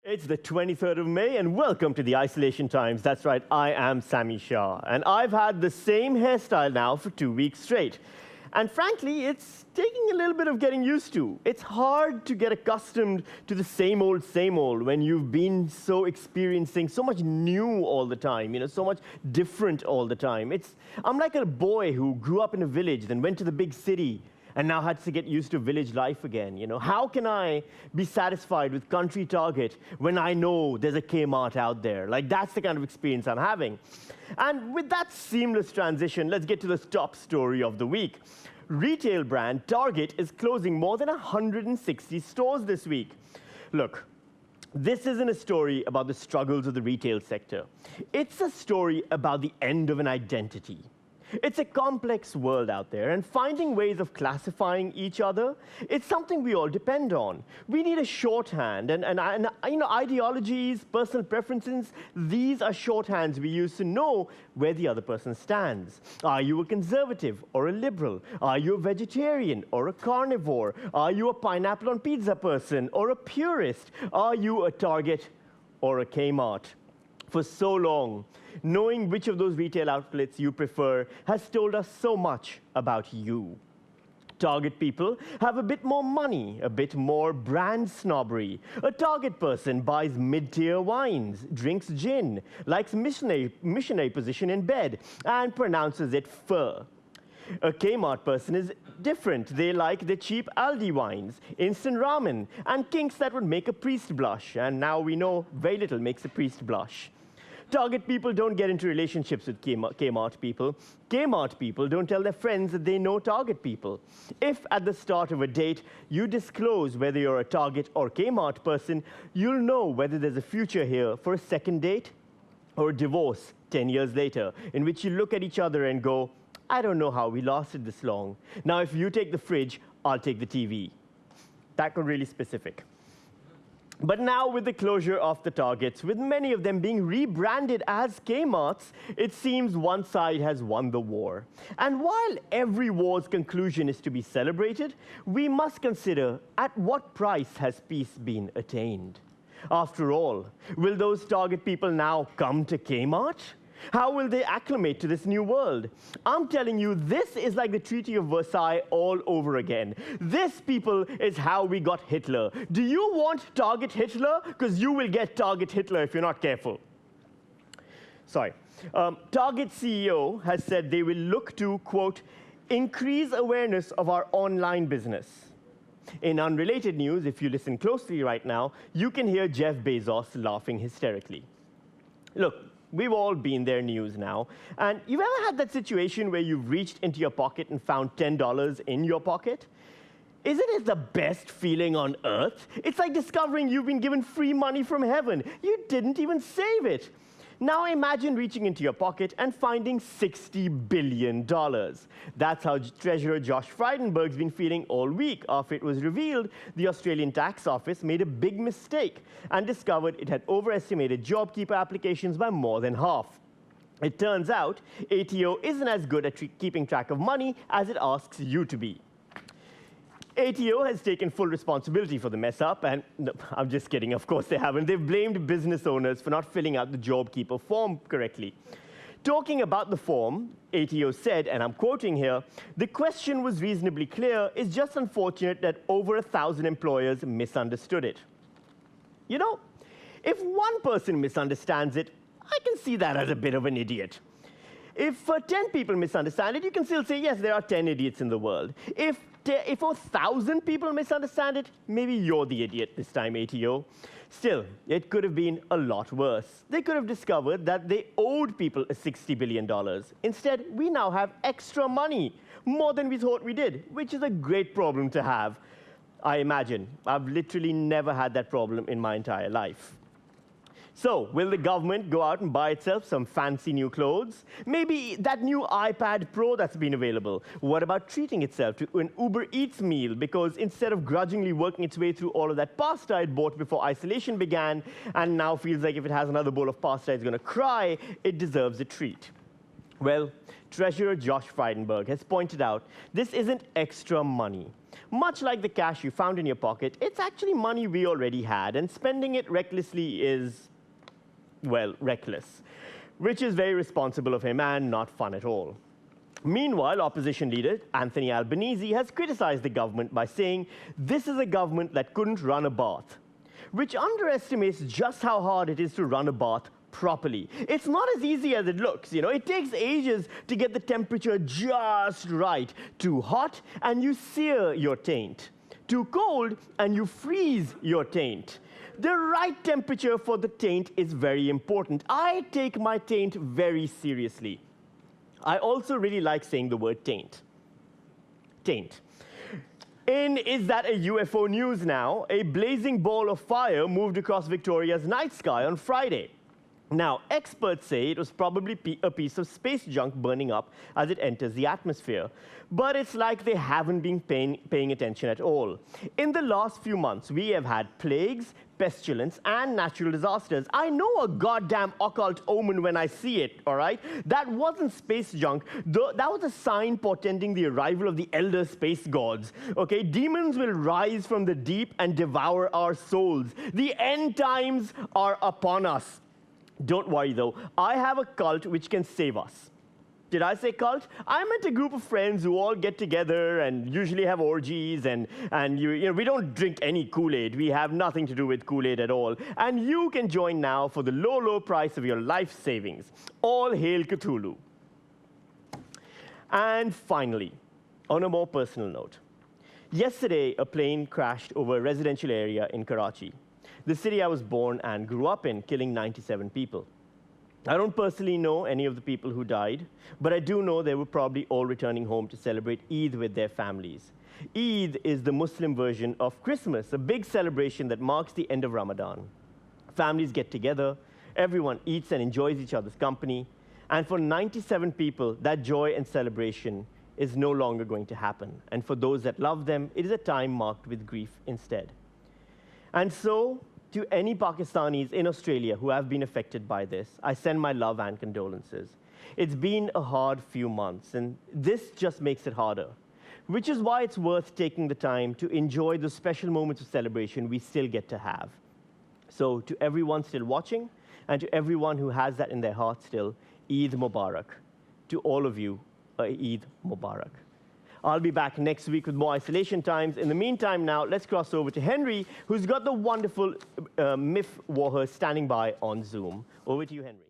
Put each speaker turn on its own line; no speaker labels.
It's the 23rd of May, and welcome to the Isolation Times. That's right, I am Sami Shah, and I've had the same hairstyle now for 2 weeks straight. And frankly, it's taking a little bit of getting used to. It's hard to get accustomed to the same old when you've been experiencing so much new all the time, so much different all the time. I'm like a boy who grew up in a village, then went to the big city, and now had to get used to village life again. How can I be satisfied with country Target when I know there's a Kmart out there? That's the kind of experience I'm having. And with that seamless transition, let's get to the top story of the week. Retail brand Target is closing more than 160 stores this week. Look, this isn't a story about the struggles of the retail sector. It's a story about the end of an identity. It's a complex world out there, and finding ways of classifying each other, it's something we all depend on. We need a shorthand, and ideologies, personal preferences, these are shorthands we use to know where the other person stands. Are you a conservative or a liberal? Are you a vegetarian or a carnivore? Are you a pineapple on pizza person or a purist? Are you a Target or a Kmart? For so long, knowing which of those retail outlets you prefer has told us so much about you. Target people have a bit more money, a bit more brand snobbery. A Target person buys mid-tier wines, drinks gin, likes missionary position in bed, and pronounces it pho. A Kmart person is different. They like the cheap Aldi wines, instant ramen, and kinks that would make a priest blush. And now we know very little makes a priest blush. Target people don't get into relationships with Kmart people. Kmart people don't tell their friends that they know Target people. If at the start of a date you disclose whether you're a Target or Kmart person, you'll know whether there's a future here for a second date or a divorce 10 years later, in which you look at each other and go, I don't know how we lasted this long. Now, if you take the fridge, I'll take the TV. That got really specific. But now, with the closure of the Targets, with many of them being rebranded as Kmarts, it seems one side has won the war. And while every war's conclusion is to be celebrated, we must consider at what price has peace been attained. After all, will those Target people now come to Kmart? How will they acclimate to this new world? I'm telling you, this is like the Treaty of Versailles all over again. This, people, is how we got Hitler. Do you want Target Hitler? Because you will get Target Hitler if you're not careful. Sorry. Target CEO has said they will look to, quote, increase awareness of our online business. In unrelated news, if you listen closely right now, you can hear Jeff Bezos laughing hysterically. Look, we've all been there news now. And you've ever had that situation where you've reached into your pocket and found $10 in your pocket? Isn't it the best feeling on earth? It's like discovering you've been given free money from heaven. You didn't even save it. Now imagine reaching into your pocket and finding $60 billion. That's how Treasurer Josh Frydenberg's been feeling all week after it was revealed the Australian Tax Office made a big mistake and discovered it had overestimated JobKeeper applications by more than half. It turns out ATO isn't as good at keeping track of money as it asks you to be. ATO has taken full responsibility for the mess up, and no, I'm just kidding, of course they haven't. They've blamed business owners for not filling out the JobKeeper form correctly. Talking about the form, ATO said, and I'm quoting here, the question was reasonably clear. It's just unfortunate that over 1,000 employers misunderstood it. If one person misunderstands it, I can see that as a bit of an idiot. If 10 people misunderstand it, you can still say, yes, there are 10 idiots in the world. If 1,000 people misunderstand it, maybe you're the idiot this time, ATO. Still, it could have been a lot worse. They could have discovered that they owed people $60 billion. Instead, we now have extra money, more than we thought we did, which is a great problem to have. I imagine. I've literally never had that problem in my entire life. So, will the government go out and buy itself some fancy new clothes? Maybe that new iPad Pro that's been available. What about treating itself to an Uber Eats meal? Because instead of grudgingly working its way through all of that pasta it bought before isolation began, and now feels like if it has another bowl of pasta it's going to cry, it deserves a treat. Well, Treasurer Josh Frydenberg has pointed out this isn't extra money. Much like the cash you found in your pocket, it's actually money we already had, and spending it recklessly is, well, reckless, which is very responsible of him and not fun at all. Meanwhile, opposition leader Anthony Albanese has criticized the government by saying this is a government that couldn't run a bath, which underestimates just how hard it is to run a bath properly. It's not as easy as it looks, you know. It takes ages to get the temperature just right. Too hot, and you sear your taint. Too cold, and you freeze your taint. The right temperature for the taint is very important. I take my taint very seriously. I also really like saying the word taint. Taint. In Is That a UFO News Now, a blazing ball of fire moved across Victoria's night sky on Friday. Now, experts say it was probably a piece of space junk burning up as it enters the atmosphere. But it's like they haven't been paying attention at all. In the last few months, we have had plagues, pestilence, and natural disasters. I know a goddamn occult omen when I see it, all right? That wasn't space junk. That was a sign portending the arrival of the elder space gods, okay? Demons will rise from the deep and devour our souls. The end times are upon us. Don't worry, though. I have a cult which can save us. Did I say cult? I meant a group of friends who all get together and usually have orgies, and you know, we don't drink any Kool-Aid. We have nothing to do with Kool-Aid at all. And you can join now for the low, low price of your life savings. All hail Cthulhu. And finally, on a more personal note, yesterday a plane crashed over a residential area in Karachi, the city I was born and grew up in, killing 97 people. I don't personally know any of the people who died, but I do know they were probably all returning home to celebrate Eid with their families. Eid is the Muslim version of Christmas, a big celebration that marks the end of Ramadan. Families get together, everyone eats and enjoys each other's company, and for 97 people, that joy and celebration is no longer going to happen. And for those that love them, it is a time marked with grief instead. And so, to any Pakistanis in Australia who have been affected by this, I send my love and condolences. It's been a hard few months, and this just makes it harder, which is why it's worth taking the time to enjoy the special moments of celebration we still get to have. So to everyone still watching, and to everyone who has that in their heart still, Eid Mubarak. To all of you, Eid Mubarak. I'll be back next week with more Isolation Times. In the meantime now, let's cross over to Henry, who's got the wonderful Mif Warhurst standing by on Zoom. Over to you, Henry.